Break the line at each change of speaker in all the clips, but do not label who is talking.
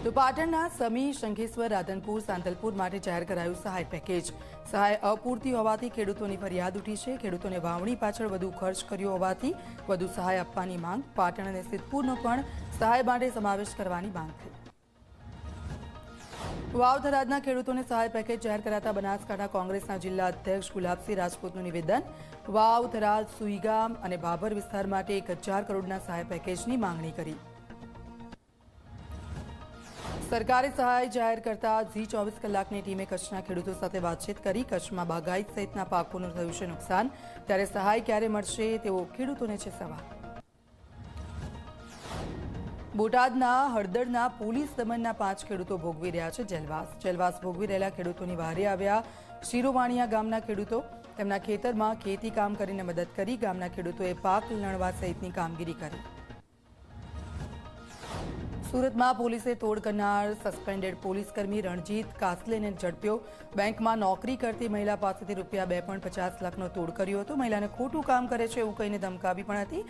તો પાટણના સમી, શંખેશ્વર, રાધનપુર, સાંતલપુર માટે જાહેર કરાયું સહાય પેકેજ। સહાય અપૂરતી હોવાથી ખેડૂતોની ફરિયાદ ઉઠી છે। ખેડૂતોને વાવણી પાછળ વધુ ખર્ચ કર્યો હોવાથી વધુ સહાય આપવાની માંગ। પાટણ અને સિદ્ધપુરનો પણ સહાય માટે સમાવેશ કરવાની માંગ થઈ। વાવ થરાદના ખેડૂતોને સહાય પેકેજ જાહેર કરાતા બનાસકાંઠા કોંગ્રેસના જિલ્લા અધ્યક્ષ ગુલાબસિંહ રાજપૂતનું નિવેદન। વાવ, થરાદ, સુઈગામ અને બાબર વિસ્તાર માટે 1000 કરોડના સહાય પેકેજની માંગણી કરી। સરકારે સહાય જાહેર કરતા ઝી 24 કલાકની ટીમે કચ્છના ખેડૂતો સાથે વાતચીત કરી। કચ્છમાં બાગાયત સહિતના પાકોનું થયું છે નુકસાન, ત્યારે સહાય ક્યારે મળશે તેવો ખેડૂતોને છે સવાલ। બોટાદના હળદરના પોલીસ દમનના 5 ખેડૂતો ભોગવી રહ્યા છે જેલવાસ ભોગવી રહેલા ખેડૂતોની વહારે આવ્યા શિરોવાણિયા ગામના ખેડૂતો। તેમના ખેતરમાં ખેતી કામ કરીને મદદ કરી। ગામના ખેડૂતોએ પાક લણવા સહિતની કામગીરી કરી। સુરતમાં પોલીસે તોડ કરનાર સસ્પેન્ડેડ પોલીસકર્મી રણજીત કાસલેને ઝડપ્યો। બેંકમાં નોકરી કરતી મહિલા પાસેથી રૂપિયા 2.50 લાખનો તોડ કર્યો હતો। મહિલાને ખોટું કામ કરે છે એવું કહીને ધમકાવી પણ હતી।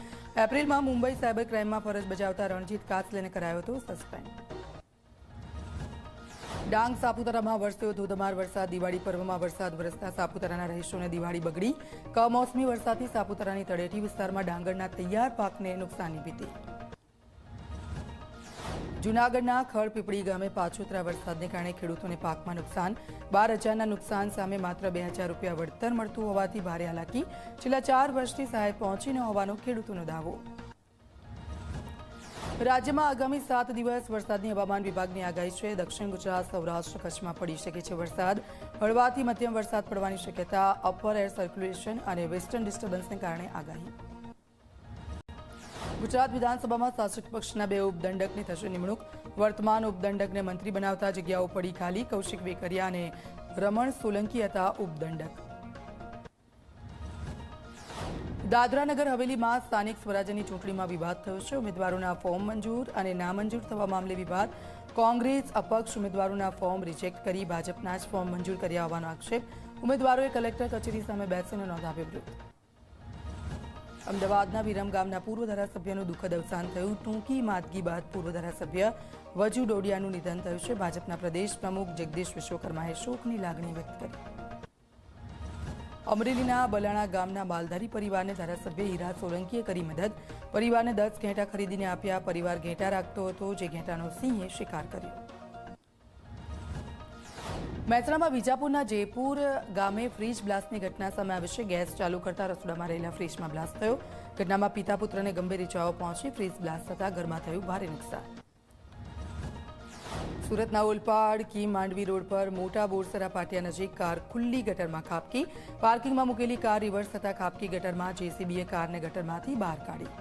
એપ્રિલમાં મુંબઈ સાયબર ક્રાઇમમાં ફરજ બજાવતા રણજીત કાસલેને કરાયો હતો સસ્પેન્ડ। ડાંગ સાપુતારામાં વરસ્યો ધોધમાર વરસાદ। દિવાળી પર્વમાં વરસાદ વરસતા સાપુતારાના રહીશોને દિવાળી બગડી। કમોસમી વરસાદથી સાપુતારાની તળેટી વિસ્તારમાં ડાંગરના તૈયાર પાકને નુકસાનની ભીતિ। જૂનાગઢના ખળપીપળી ગામે પાછોતરા વરસાદને કારણે ખેડૂતોને પાકમાં નુકસાન। 12,000ના નુકસાન સામે માત્ર 2,000 રૂપિયા વળતર મળતું હોવાથી ભારે હાલાકી। છેલ્લા 4 વર્ષથી સહાય પહોંચી ન હોવાનો ખેડૂતોનો દાવો। રાજ્યમાં આગામી 7 દિવસ વરસાદની હવામાન વિભાગની આગાહી છે। દક્ષિણ ગુજરાત, સૌરાષ્ટ્ર, કચ્છમાં પડી શકે છે વરસાદ। હળવાથી મધ્યમ વરસાદ પડવાની શક્યતા। અપર એર સર્ક્યુલેશન અને વેસ્ટર્ન ડિસ્ટર્બન્સને કારણે આગાહી। ગુજરાત વિધાનસભામાં શાસક પક્ષના 2 ઉપદંડકની થશે નિમણૂક। વર્તમાન ઉપદંડકને મંત્રી બનાવતા જગ્યાઓ પડી ખાલી। કૌશિક વેકરિયા અને રમણ સોલંકી હતા ઉપદંડક। દાદરા નગર હવેલીમાં સ્થાનિક સ્વરાજ્યની ચૂંટણીમાં વિવાદ થયો છે। ઉમેદવારોના ફોર્મ મંજૂર અને નામંજૂર થવા મામલે વિવાદ। કોંગ્રેસ અપક્ષ ઉમેદવારોના ફોર્મ રિજેક્ટ કરી ભાજપના જ ફોર્મ મંજૂર કર્યા હોવાનો આક્ષેપ। ઉમેદવારોએ કલેક્ટર કચેરી સામે બેસીને નોંધાવ્યો વિરોધ। અમદાવાદના વિરમ ગામના પૂર્વ ધારાસભ્યનું દુઃખદ અવસાન થયું। ટૂંકી માંદગી બાદ પૂર્વ ધારાસભ્ય વજુ ડોડિયાનું નિધન થયું છે। ભાજપના પ્રદેશ પ્રમુખ જગદીશ વિશ્વકર્માએ શોકની લાગણી વ્યક્ત કરી। અમરેલીના બલાણા ગામના માલધારી પરિવારને ધારાસભ્ય હીરા સોલંકીએ કરી મદદ। પરિવારને 10 ઘેટાં ખરીદીને આપ્યા। પરિવાર ઘેટાં રાખતો હતો જે ઘેટાનો સિંહે શિકાર કર્યો। મહેસાણામાં વિજાપુરના જયપુર ગામે ફ્રીજ બ્લાસ્ટની ઘટના સામે આવી છે। ગેસ ચાલુ કરતા રસોડામાં રહેલા ફ્રીજમાં બ્લાસ્ટ થયો। ઘટનામાં પિતા પુત્રને ગંભીર ઇજાઓ પહોંચી। ફ્રીજ બ્લાસ્ટ થતાં ઘરમાં થયું ભારે નુકસાન। સુરતના ઓલપાડ કી માંડવી રોડ પર મોટા બોરસરા પાટિયા નજીક કાર ખુલ્લી ગટરમાં ખાબકી। પાર્કિંગમાં મૂકેલી કાર રિવર્સ થતાં ખાબકી ગટરમાં જેસીબીએ કારને ગટરમાંથી બહાર કાઢી।